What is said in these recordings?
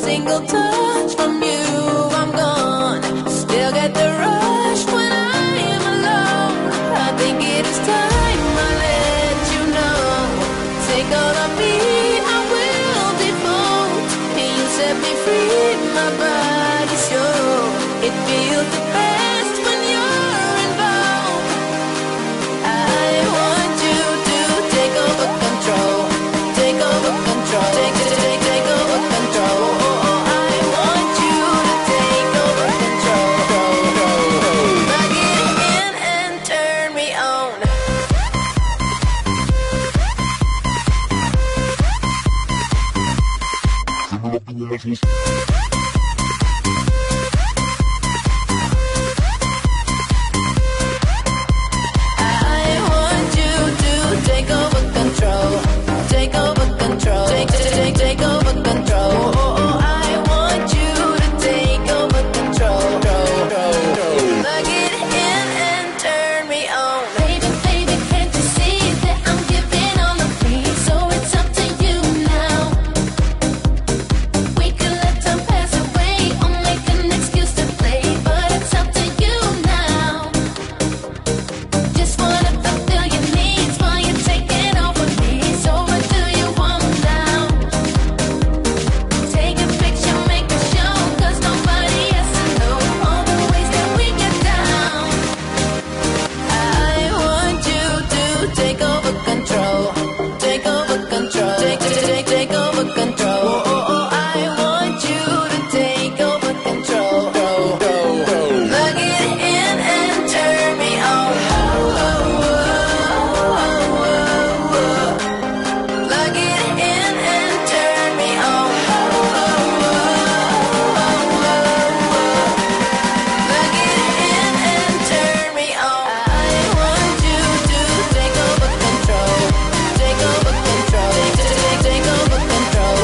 single touch from you, I'm gone. Still get the rush when I am alone. I think it is time I let you know. Take all of me, I will devote. You set me free, my body's yours. It feels the best when you're involved. I want you to take over control. Take over control. Take over control. I want you to take over control. Plug it in and turn me on. I want you to take over control. Take over control. Take over control. I want you to take over control. Plug it in and turn me on. Baby, baby, can't you see that I'm giving all of me? So it's up to you now. We could let time pass away or make an excuse to play, but it's up to you now. Just wanna fulfill your needs while you're taking over me. So what do you want now? Take a picture, make a show, 'cause nobody has to know all the ways that we get down. I want you to take over control. Take over control. Take over control. I want you to take over control. Plug it in and turn me on. Plug it in and turn me on. Plug it in and turn me on. I want you to take over control. Take over control. Take over control.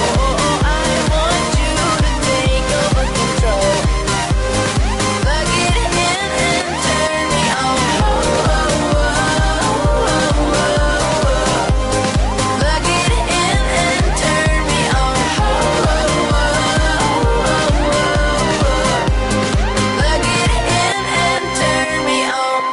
I want you to take over control. Plug it in and turn me on. Plug it in and turn me on. Plug it in and turn me on.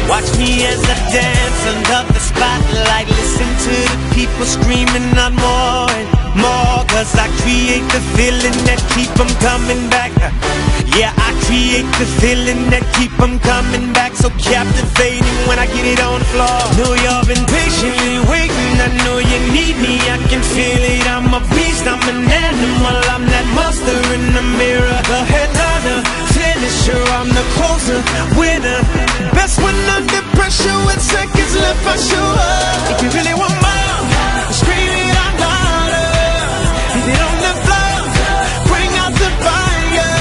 Watch me as I dance under the spotlight. Listen to the people screaming out more and more, 'cause I create the feeling that keep them coming back. Yeah, I create the feeling that keep them coming back. So captivating when I get it on the floor. Know y'all been patiently waiting. I know you need me, I can feel it. I'm a beast, I'm an animal. I'm that monster in the mirror. The headliner, finisher, I'm the closer, winner. Best when under pressure with seconds left, I show up. If you really want more, scream it out louder. Leave it on the floor, bring out the fire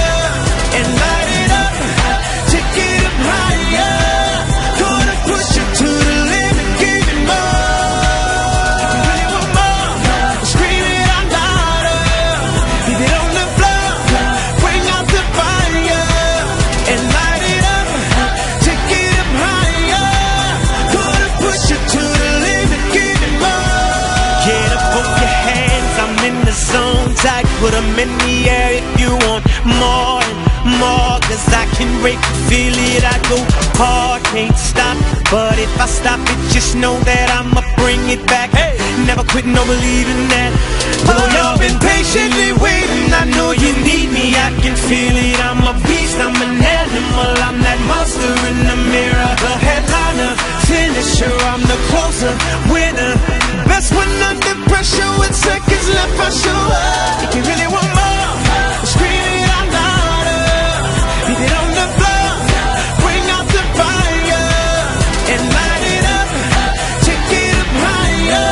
and light it up, take it up higher. Gonna push it to the limit, give it more. If you really want more, scream it out louder. Leave it on the floor, bring out the fire and light it up, take it up higher. Gonna push it to the limit, give it more. Get up on your hands, I'm in the zone tight. Put 'em in the air if you want more and more, 'cause I can break it, feel it, I go hard, can't stop. But if I stop it, just know that I'ma bring it back. Hey, never quit, no believing that. Oh, y'all been patiently waiting. I know you need me, I can feel it. I'm a beast, I'm an animal. I'm that monster in the mirror. The headliner, finisher, I'm the closer, winner. Best when under pressure with seconds left, I show up. If you really want more, scream it out louder. Leave it on the floor, bring out the fire and light it up, take it up higher.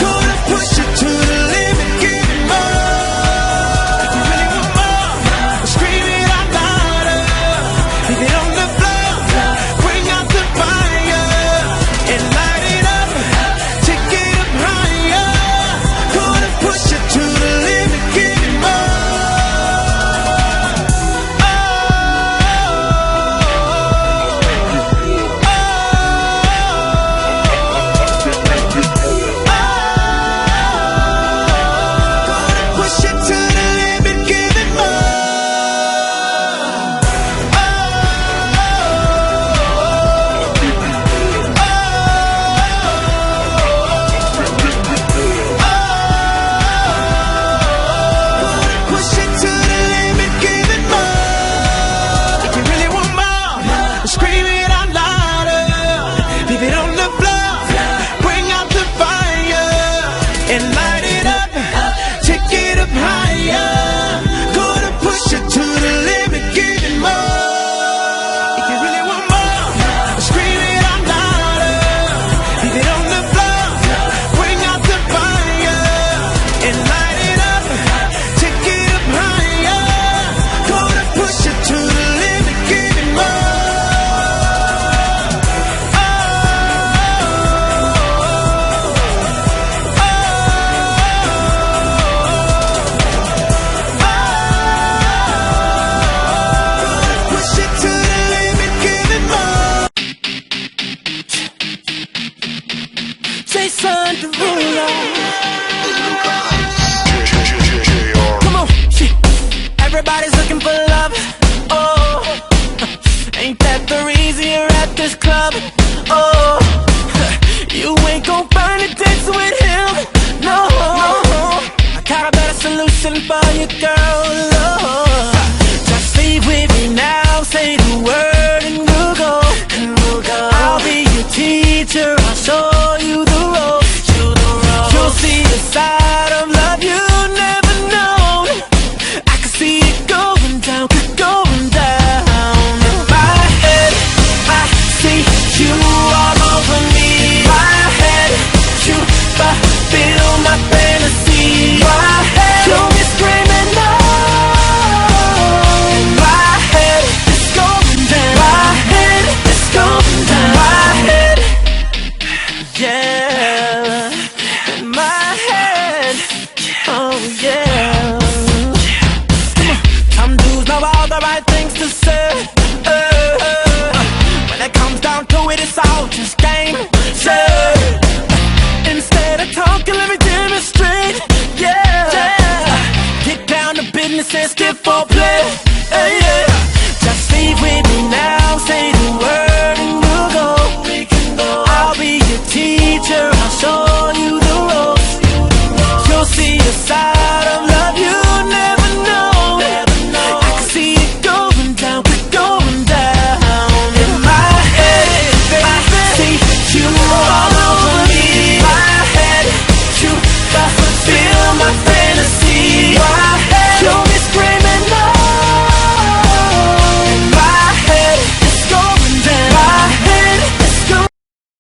Gonna push it to the limit, give it more. If you really want more, scream it out louder. Leave it on the floor, bring out the fire Come on, shit. Everybody's looking for love. Oh, ain't that the reason you're at this club? Oh, you ain't gon' find a dance with him. No, I got a better solution for you, girl. Oh, just leave with me now. Say the word and we'll go. I'll be your teacher. I'll show you the road. You'll see a side of love you never known. I can see it going down, going down. In my head, I see you all over me. My head, you fulfill my fantasy. My head, you be screaming no. In my head, it's going down. My head, it's going down. My head, yeah. In my head, oh yeah. Some dudes know all the right things to say. When it comes down to it, it's all just game. Say, instead of talking, let me demonstrate. Yeah. Get down to business and skip for